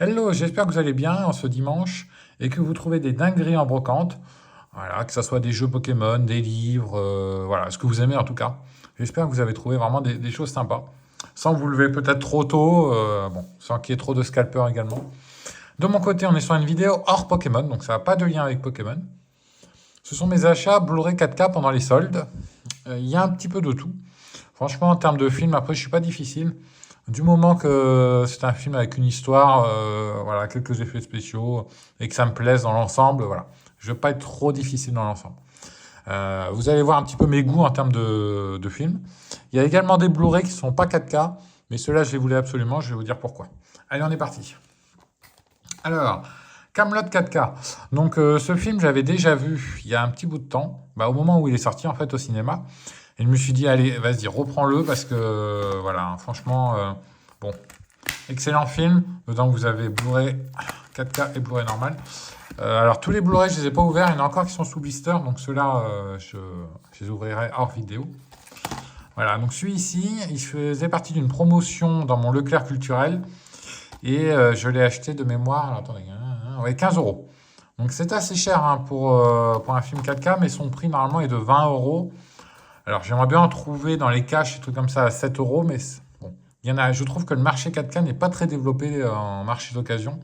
Hello, j'espère que vous allez bien en ce dimanche et que vous trouvez des dingueries en brocante. Voilà, que ce soit des jeux Pokémon, des livres, voilà, ce que vous aimez en tout cas. J'espère que vous avez trouvé vraiment des choses sympas. Sans vous lever peut-être trop tôt, bon, sans qu'il y ait trop de scalpers également. De mon côté, on est sur une vidéo hors Pokémon, donc ça n'a pas de lien avec Pokémon. Ce sont mes achats Blu-ray 4K pendant les soldes. Il y a un petit peu de tout. Franchement, en termes de film, après, je suis pas difficile. Du moment que c'est un film avec une histoire, voilà, quelques effets spéciaux, et que ça me plaise dans l'ensemble, voilà. Je vais pas être trop difficile dans l'ensemble. Vous allez voir un petit peu mes goûts en termes de films. Il y a également des Blu-ray qui sont pas 4K, mais ceux-là, je les voulais absolument. Je vais vous dire pourquoi. Allez, on est parti. Alors, Camelot 4K. Donc, ce film, j'avais déjà vu il y a un petit bout de temps, bah, au moment où il est sorti en fait au cinéma. Et je me suis dit, allez, vas-y, reprends-le parce que, voilà, franchement, bon, excellent film. Dedans, vous avez Blu-ray 4K et Blu-ray normal. Alors, tous les Blu-ray, je les ai pas ouverts. Il y en a encore qui sont sous blister. Donc, ceux-là, je les ouvrirai hors vidéo. Voilà, donc celui-ci, il faisait partie d'une promotion dans mon Leclerc culturel. Et je l'ai acheté de mémoire, alors, attendez, ouais, 15 euros. Donc, c'est assez cher hein, pour un film 4K, mais son prix, normalement, est de 20 euros. Alors, j'aimerais bien en trouver dans les caches et trucs comme ça à 7 euros, mais bon, il y en a. Je trouve que le marché 4K n'est pas très développé en marché d'occasion.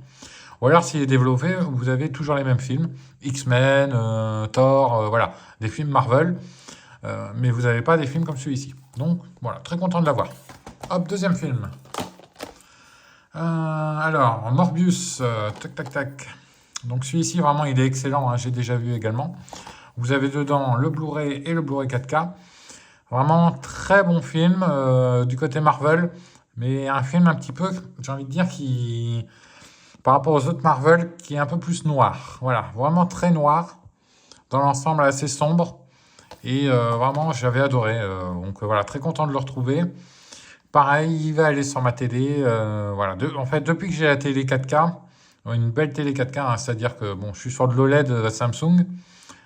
Ou alors, s'il est développé, vous avez toujours les mêmes films X-Men, Thor, voilà, des films Marvel, mais vous n'avez pas des films comme celui-ci. Donc, voilà, très content de l'avoir. Hop, deuxième film. Alors, Morbius, tac, tac, tac. Donc, celui-ci, vraiment, il est excellent, hein, j'ai déjà vu également. Vous avez dedans le Blu-ray et le Blu-ray 4K. Vraiment très bon film du côté Marvel, mais un film un petit peu, j'ai envie de dire, qui, par rapport aux autres Marvel, qui est un peu plus noir. Voilà, vraiment très noir, dans l'ensemble assez sombre, et vraiment j'avais adoré. Donc voilà, très content de le retrouver. Pareil, il va aller sur ma télé. Voilà, en fait, depuis que j'ai la télé 4K, une belle télé 4K, hein, c'est-à-dire que bon, je suis sur de l'OLED Samsung,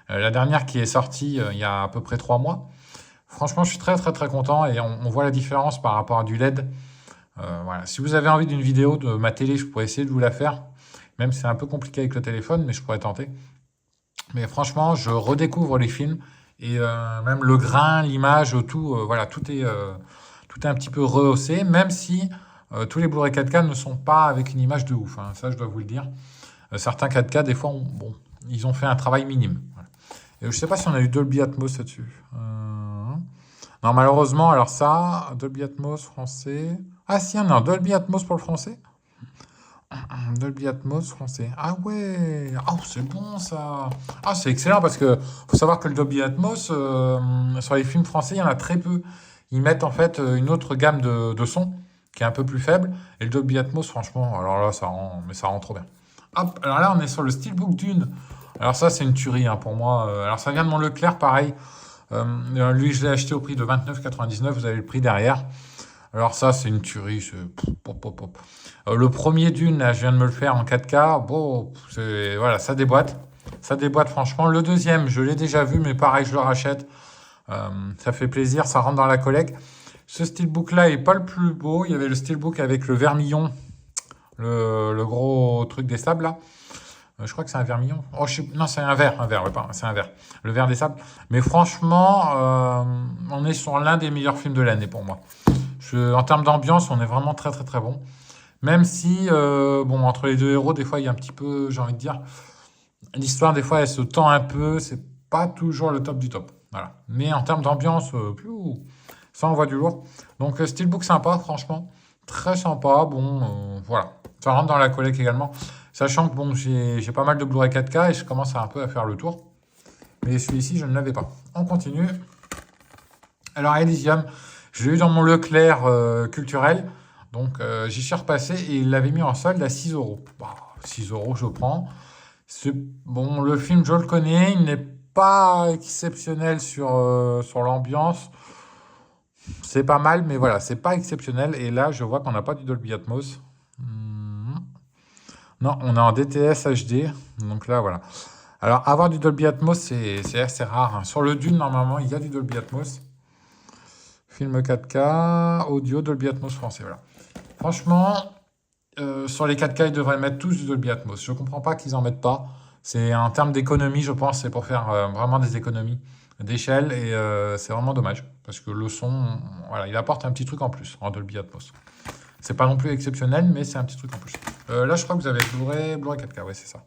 la dernière qui est sortie il y a à peu près 3 mois. Franchement, je suis très très très content et on voit la différence par rapport à du LED. Voilà. Si vous avez envie d'une vidéo de ma télé, je pourrais essayer de vous la faire. Même si c'est un peu compliqué avec le téléphone, mais je pourrais tenter. Mais franchement, je redécouvre les films et même le grain, l'image, tout, voilà, tout est un petit peu rehaussé, même si tous les Blu-ray 4K ne sont pas avec une image de ouf, hein. Ça, je dois vous le dire. Certains 4K, des fois, bon, ils ont fait un travail minime. Voilà. Et je ne sais pas si on a eu Dolby Atmos là-dessus. Non, malheureusement, alors ça, Dolby Atmos français. Ah si, on a un Dolby Atmos pour le français. Dolby Atmos français. Ah ouais, oh, c'est bon ça. Ah, c'est excellent parce que faut savoir que le Dolby Atmos, sur les films français, il y en a très peu. Ils mettent en fait une autre gamme de sons qui est un peu plus faible. Et le Dolby Atmos, franchement, alors là, ça rend trop bien. Hop, alors là, on est sur le Steelbook Dune. Alors ça, c'est une tuerie hein, pour moi. Alors ça vient de mon Leclerc, pareil. Lui, je l'ai acheté au prix de 29,99. Vous avez le prix derrière. Alors ça, c'est une tuerie. Pop, pop, pop. Le premier Dune, là, je viens de me le faire en 4K. Bon, voilà, ça déboîte. Ça déboîte franchement. Le deuxième, je l'ai déjà vu, mais pareil, je le rachète. Ça fait plaisir, ça rentre dans la collecte. Ce steelbook-là est pas le plus beau. Il y avait le steelbook avec le vermillon, le gros truc des sables là. Je crois que c'est un vermillon. Oh, non, c'est un verre, ouais, pardon, c'est un verre. Le verre des sables. Mais franchement, on est sur l'un des meilleurs films de l'année pour moi. En termes d'ambiance, on est vraiment très très très bon. Même si, bon, entre les deux héros, des fois, il y a un petit peu, j'ai envie de dire, l'histoire, des fois, elle se tend un peu. C'est pas toujours le top du top. Voilà. Mais en termes d'ambiance, ça envoie du lourd. Donc, Steelbook sympa, franchement. Très sympa. Bon, voilà. Ça rentre dans la collecte également. Sachant que bon, j'ai pas mal de Blu-ray 4K et je commence un peu à faire le tour. Mais celui-ci, je ne l'avais pas. On continue. Alors, Elysium, je l'ai eu dans mon Leclerc culturel. Donc, j'y suis repassé et il l'avait mis en solde à 6 euros. Bah, 6 euros, je prends. Bon, le film, je le connais. Il n'est pas exceptionnel sur l'ambiance. C'est pas mal, mais voilà, c'est pas exceptionnel. Et là, je vois qu'on n'a pas du Dolby Atmos. Non, on est en DTS HD. Donc là, voilà. Alors, avoir du Dolby Atmos, c'est assez rare, hein. Sur le Dune, normalement, il y a du Dolby Atmos. Film 4K, audio, Dolby Atmos français, voilà. Franchement, sur les 4K, ils devraient mettre tous du Dolby Atmos. Je ne comprends pas qu'ils en mettent pas. C'est en termes d'économie, je pense, c'est pour faire vraiment des économies d'échelle. Et c'est vraiment dommage. Parce que le son, voilà, il apporte un petit truc en plus en Dolby Atmos. C'est pas non plus exceptionnel, mais c'est un petit truc en plus. Là, je crois que vous avez Blu-ray 4K, ouais, c'est ça.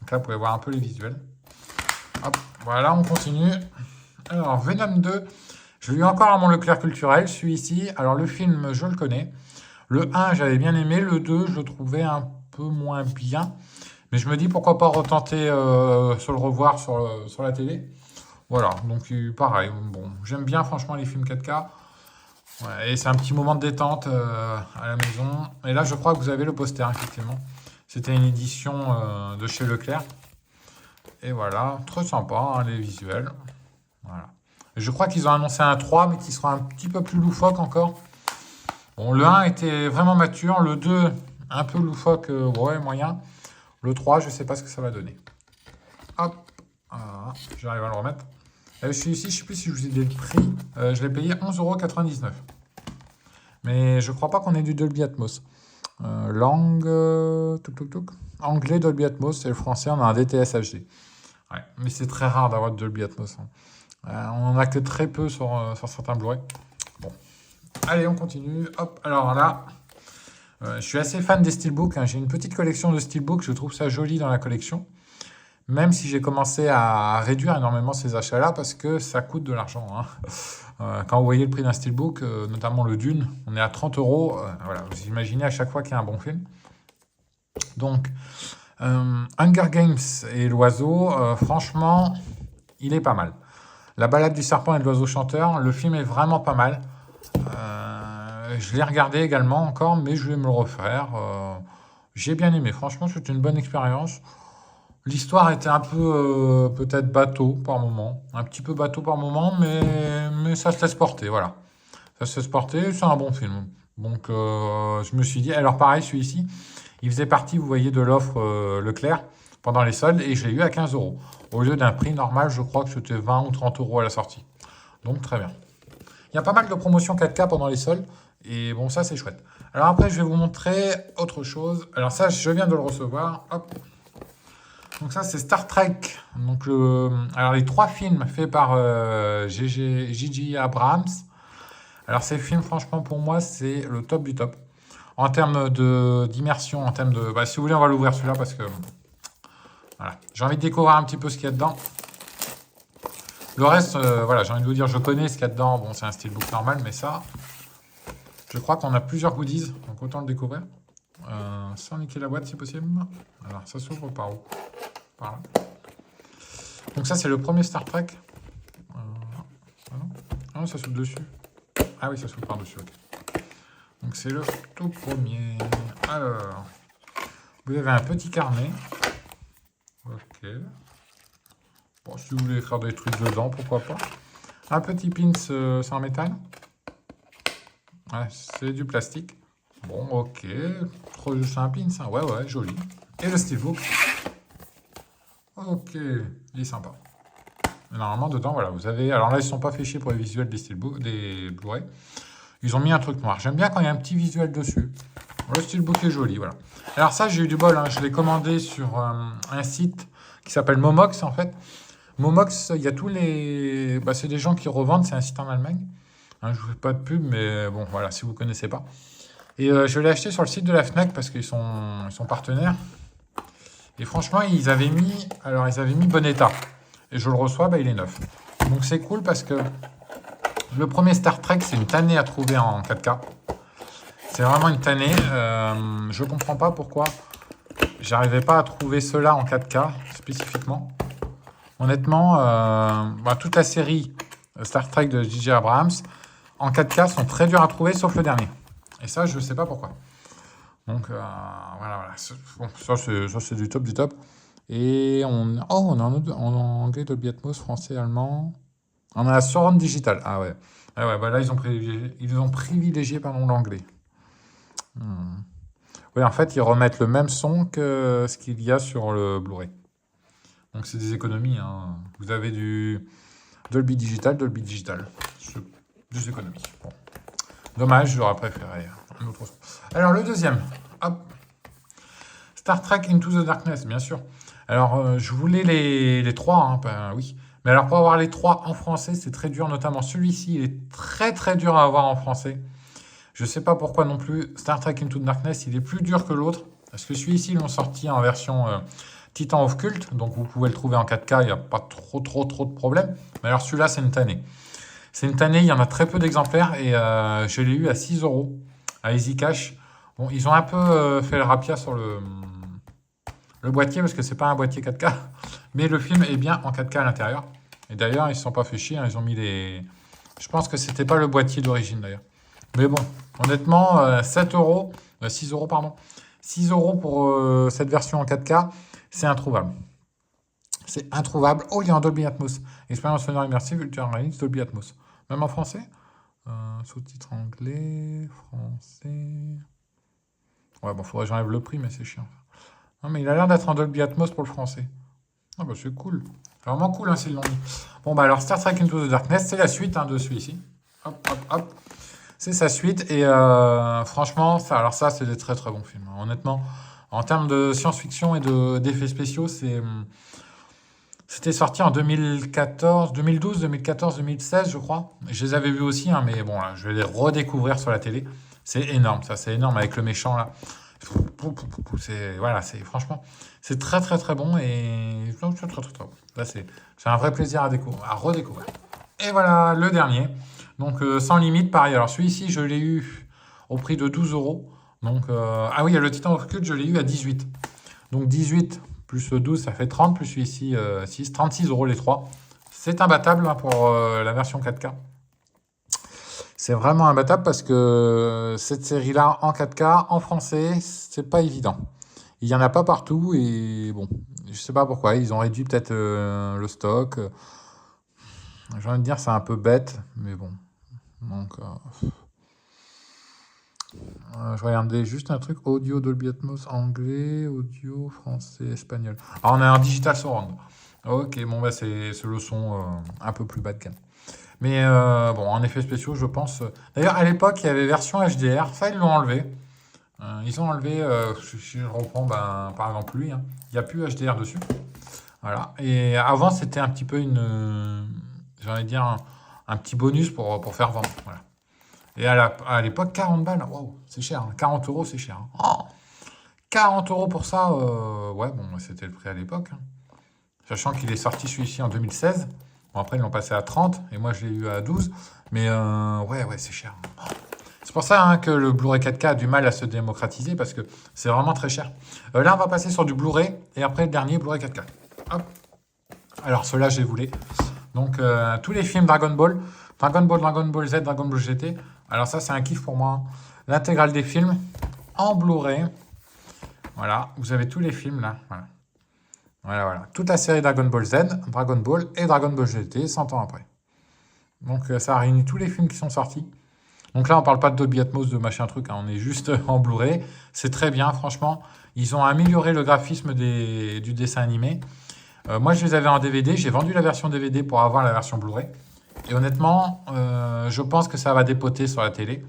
Donc là, vous pouvez voir un peu les visuels. Hop, voilà, on continue. Alors, Venom 2, je l'ai eu encore à mon Leclerc culturel, celui-ci. Alors, le film, je le connais. Le 1, j'avais bien aimé. Le 2, je le trouvais un peu moins bien. Mais je me dis, pourquoi pas retenter sur le revoir sur la télé. Voilà, donc pareil. Bon, j'aime bien, franchement, les films 4K. Ouais, et c'est un petit moment de détente à la maison. Et là, je crois que vous avez le poster, effectivement. C'était une édition de chez Leclerc. Et voilà, très sympa, hein, les visuels. Voilà. Et je crois qu'ils ont annoncé un 3, mais qui sera un petit peu plus loufoque encore. Bon, le 1 était vraiment mature. Le 2, un peu loufoque, ouais, moyen. Le 3, je ne sais pas ce que ça va donner. Hop, voilà, j'arrive à le remettre. Je suis ici, je ne sais plus si je vous ai dit le prix. Je l'ai payé 11,99 €. Mais je ne crois pas qu'on ait du Dolby Atmos. Langue... Anglais Dolby Atmos, et le français, on a un DTS HD. Ouais, mais c'est très rare d'avoir du Dolby Atmos. Hein. On en a que très peu sur certains Blu-ray. Bon. Allez, on continue. Hop, alors là, je suis assez fan des steelbooks. Hein. J'ai une petite collection de steelbooks. Je trouve ça joli dans la collection. Même si j'ai commencé à réduire énormément ces achats-là parce que ça coûte de l'argent. Hein. Quand vous voyez le prix d'un steelbook, notamment le Dune, on est à 30 €. Voilà, vous imaginez à chaque fois qu'il y a un bon film. Donc, Hunger Games et l'oiseau, franchement, il est pas mal. La balade du serpent et de l'oiseau chanteur, le film est vraiment pas mal. Je l'ai regardé également encore, mais je vais me le refaire. J'ai bien aimé, franchement, c'est une bonne expérience. L'histoire était un peu, peut-être bateau par moment. Un petit peu bateau par moment, mais ça se laisse porter, voilà. Ça se laisse porter, c'est un bon film. Donc, je me suis dit... Alors, pareil, celui-ci, il faisait partie, vous voyez, de l'offre Leclerc pendant les soldes, et je l'ai eu à 15 €. Au lieu d'un prix normal, je crois que c'était 20 ou 30 € à la sortie. Donc, très bien. Il y a pas mal de promotions 4K pendant les soldes, et bon, ça, c'est chouette. Alors après, je vais vous montrer autre chose. Alors ça, je viens de le recevoir. Hop. Donc ça, c'est Star Trek. Donc alors les 3 films faits par J.J. Abrams. Alors ces films, franchement, pour moi, c'est le top du top. En termes d'immersion, en termes de... Bah, si vous voulez, on va l'ouvrir celui-là parce que... Voilà. J'ai envie de découvrir un petit peu ce qu'il y a dedans. Le reste, voilà, j'ai envie de vous dire, je connais ce qu'il y a dedans. Bon, c'est un steelbook normal, mais ça... Je crois qu'on a plusieurs goodies, donc autant le découvrir. Sans niquer la boîte si possible. Alors, ça s'ouvre par où? Par là. Donc ça, c'est le premier Star Trek. Ah non, ah non, ça s'ouvre dessus. Ah oui, ça s'ouvre par-dessus, ok. Donc c'est le tout premier. Alors, vous avez un petit carnet. Ok. Bon, si vous voulez écrire des trucs dedans, pourquoi pas. Un petit pins, c'est en métal. Ouais, c'est du plastique. Bon, ok. Trop juste un pin, ça. Ouais, ouais, joli. Et le steelbook. Ok, il est sympa. Et normalement, dedans, voilà, vous avez... Alors là, ils ne sont pas fichés pour les visuels des steelbooks, des Blu-ray. Ils ont mis un truc noir. J'aime bien quand il y a un petit visuel dessus. Le steelbook est joli, voilà. Alors ça, j'ai eu du bol. Hein. Je l'ai commandé sur un site qui s'appelle Momox, en fait. Momox, il y a tous les... Bah, c'est des gens qui revendent. C'est un site en Allemagne. Hein, je ne vous fais pas de pub, mais bon, voilà, si vous ne connaissez pas. Et je l'ai acheté sur le site de la Fnac parce qu'ils sont partenaires. Et franchement, ils avaient mis bon état. Et je le reçois, bah, il est neuf. Donc c'est cool parce que le premier Star Trek, c'est une tannée à trouver en 4K. C'est vraiment une tannée. Je ne comprends pas pourquoi j'arrivais pas à trouver cela en 4K spécifiquement. Honnêtement, toute la série Star Trek de J.J. Abrams en 4K sont très durs à trouver, sauf le dernier. Et ça, je ne sais pas pourquoi. Donc, voilà. Bon, ça, c'est du top du top. Et on a en anglais, Dolby Atmos, français, allemand. On a la Surround Digital. Ah ouais. Ah ouais, bah là, ils ont privilégié l'anglais. Oui, en fait, ils remettent le même son que ce qu'il y a sur le Blu-ray. Donc, c'est des économies. Hein. Vous avez du Dolby Digital. C'est des économies. Bon. Dommage, j'aurais préféré un autre son. Alors, le deuxième. Hop. Star Trek Into the Darkness, bien sûr. Alors, je voulais les trois, hein, ben, oui. Mais alors, pour avoir les trois en français, c'est très dur, notamment celui-ci, il est très très dur à avoir en français. Je sais pas pourquoi non plus. Star Trek Into the Darkness, il est plus dur que l'autre. Parce que celui-ci, ils l'ont sorti en version Titan of Cult. Donc, vous pouvez le trouver en 4K, il n'y a pas trop de problème. Mais alors, celui-là, c'est une tannée. C'est une tannée, il y en a très peu d'exemplaires. Et je l'ai eu à 6 euros à Easy Cash. Bon, ils ont un peu fait le rapia sur le boîtier, parce que c'est pas un boîtier 4K. Mais le film est bien en 4K à l'intérieur. Et d'ailleurs, ils ne se sont pas fait chier, hein, ils ont mis les... Je pense que c'était pas le boîtier d'origine, d'ailleurs. Mais bon, honnêtement, 7 euros, 6 euros, pardon. 6 euros pour cette version en 4K, c'est introuvable. C'est introuvable. Oh, il y a un Dolby Atmos. Expérience sonore immersive, Ultra Realist, Dolby Atmos. Même en français sous-titres anglais, français... Ouais, bon, faudrait que j'enlève le prix, mais c'est chiant. Non, mais il a l'air d'être un Dolby Atmos pour le français. Ah bah c'est cool. C'est vraiment cool, hein, s'ils l'ont mis. Bon, bah alors, Star Trek Into the Darkness, c'est la suite, hein, de celui-ci. Hop, hop, hop. C'est sa suite. Et franchement, alors ça, c'est des très très bons films. Honnêtement, en termes de science-fiction et d'effets spéciaux, c'était sorti en 2014, 2012, 2014, 2016, je crois. Je les avais vus aussi, hein, mais bon, là, je vais les redécouvrir sur la télé. C'est énorme, ça, c'est énorme avec le méchant, là. Voilà, franchement, c'est très très très bon et très, très, très, très bon. Là, c'est un vrai plaisir à redécouvrir. Et voilà, le dernier. Donc, sans limite, pareil. Alors, celui-ci, je l'ai eu au prix de 12 euros. Donc, ah oui, le Titan of Cult, je l'ai eu à 18. Donc, 18 plus 12, ça fait 30, plus celui-ci, 6, 36 euros les trois. C'est imbattable, hein, pour la version 4K. C'est vraiment imbattable parce que cette série-là, en 4K, en français, c'est pas évident. Il n'y en a pas partout et bon, je sais pas pourquoi. Ils ont réduit peut-être le stock. J'ai envie de dire c'est un peu bête, mais bon. Donc, je regardais juste un truc. Audio Dolby Atmos anglais, audio français, espagnol. Alors, on a un digital surround. Ok, bon, bah, c'est le son un peu plus bas de gamme. Mais bon, en effets spéciaux, je pense... D'ailleurs, à l'époque, il y avait version HDR. Ça, ils l'ont enlevé. Ils ont enlevé... si je reprends, ben, par exemple, lui. Hein, il n'y a plus HDR dessus. Voilà. Et avant, c'était un petit peu j'ai envie de dire un petit bonus pour faire vendre. Voilà. Et à l'époque, 40 balles. Wow, c'est cher. Hein. 40 euros, c'est cher. Hein. Oh, 40 euros pour ça, ouais, bon, c'était le prix à l'époque. Hein. Sachant qu'il est sorti celui-ci en 2016. Bon, après, ils l'ont passé à 30 et moi, je l'ai eu à 12. Mais ouais, c'est cher. C'est pour ça, hein, que le Blu-ray 4K a du mal à se démocratiser parce que c'est vraiment très cher. Là, on va passer sur du Blu-ray et après, le dernier Blu-ray 4K. Hop. Alors, ceux-là, je les voulais. Donc, tous les films Dragon Ball, Dragon Ball Z, Dragon Ball GT. Alors ça, c'est un kiff pour moi. L'intégrale des films en Blu-ray. Voilà, vous avez tous les films là. Voilà. Toute la série Dragon Ball Z, Dragon Ball et Dragon Ball GT 100 ans après. Donc ça réunit tous les films qui sont sortis. Donc là, on parle pas de Dolby Atmos, de machin truc, hein, on est juste en Blu-ray. C'est très bien, franchement. Ils ont amélioré le graphisme du dessin animé. Moi, je les avais en DVD. J'ai vendu la version DVD pour avoir la version Blu-ray. Et honnêtement, je pense que ça va dépoter sur la télé.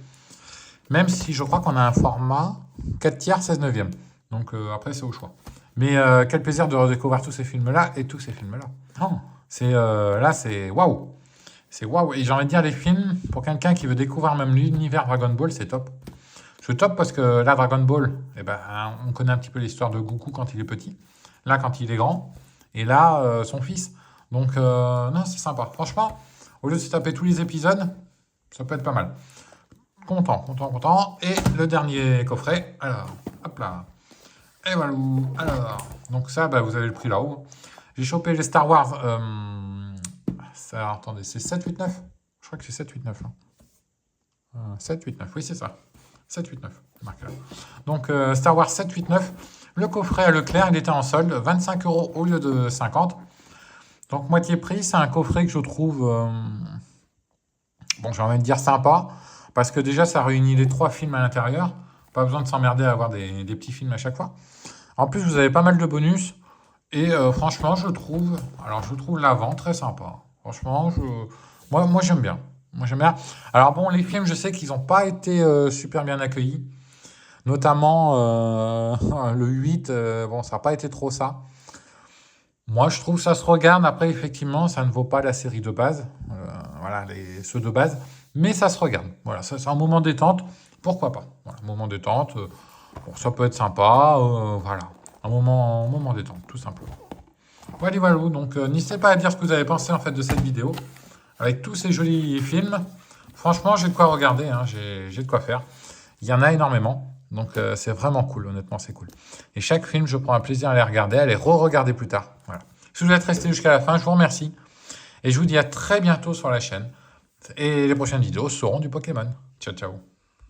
Même si je crois qu'on a un format 4 tiers, 16 neuvième. Donc après, c'est au choix. Mais quel plaisir de redécouvrir tous ces films-là et tous ces films-là. Oh, là, c'est waouh. C'est waouh. Et j'ai envie de dire, les films, pour quelqu'un qui veut découvrir même l'univers Dragon Ball, c'est top. C'est top parce que là, Dragon Ball, eh ben, on connaît un petit peu l'histoire de Goku quand il est petit. Là, quand il est grand. Et là, son fils. Donc, non, c'est sympa. Franchement, au lieu de se taper tous les épisodes, ça peut être pas mal. Content. Et le dernier coffret. Alors, hop là. Et voilà. Alors, donc ça, bah, vous avez le prix là-haut. J'ai chopé les Star Wars. Attendez, c'est 7, 8, 9. Je crois que c'est 7, 8, 9. 7, 8, 9. Oui, c'est ça. 7, 8, 9. Marqué là. Donc, Star Wars 7, 8, 9. Le coffret à Leclerc, il était en solde. 25 € au lieu de 50. Donc, moitié prix. C'est un coffret que je trouve... bon, j'ai envie de dire sympa. Parce que déjà, ça réunit les 3 films à l'intérieur. Pas besoin de s'emmerder à avoir des petits films à chaque fois. En plus, vous avez pas mal de bonus. Et franchement, je trouve l'avant très sympa. Franchement, moi j'aime bien. Alors bon, les films, je sais qu'ils n'ont pas été super bien accueillis. Notamment le 8, vite. Bon, ça n'a pas été trop ça. Moi, je trouve que ça se regarde. Après, effectivement, ça ne vaut pas la série de base. Voilà, ceux de base. Mais ça se regarde. Voilà, ça, c'est un moment détente. Pourquoi pas? Voilà, un moment détente. Bon, ça peut être sympa. Voilà, un moment détente, tout simplement. Voilà, voilà. Donc, n'hésitez pas à dire ce que vous avez pensé en fait de cette vidéo. Avec tous ces jolis films. Franchement, j'ai de quoi regarder. Hein, j'ai de quoi faire. Il y en a énormément. Donc, c'est vraiment cool. Honnêtement, c'est cool. Et chaque film, je prends un plaisir à les regarder, à les re-regarder plus tard. Voilà. Si vous êtes resté jusqu'à la fin, je vous remercie. Et je vous dis à très bientôt sur la chaîne. Et les prochaines vidéos seront du Pokémon. Ciao, ciao.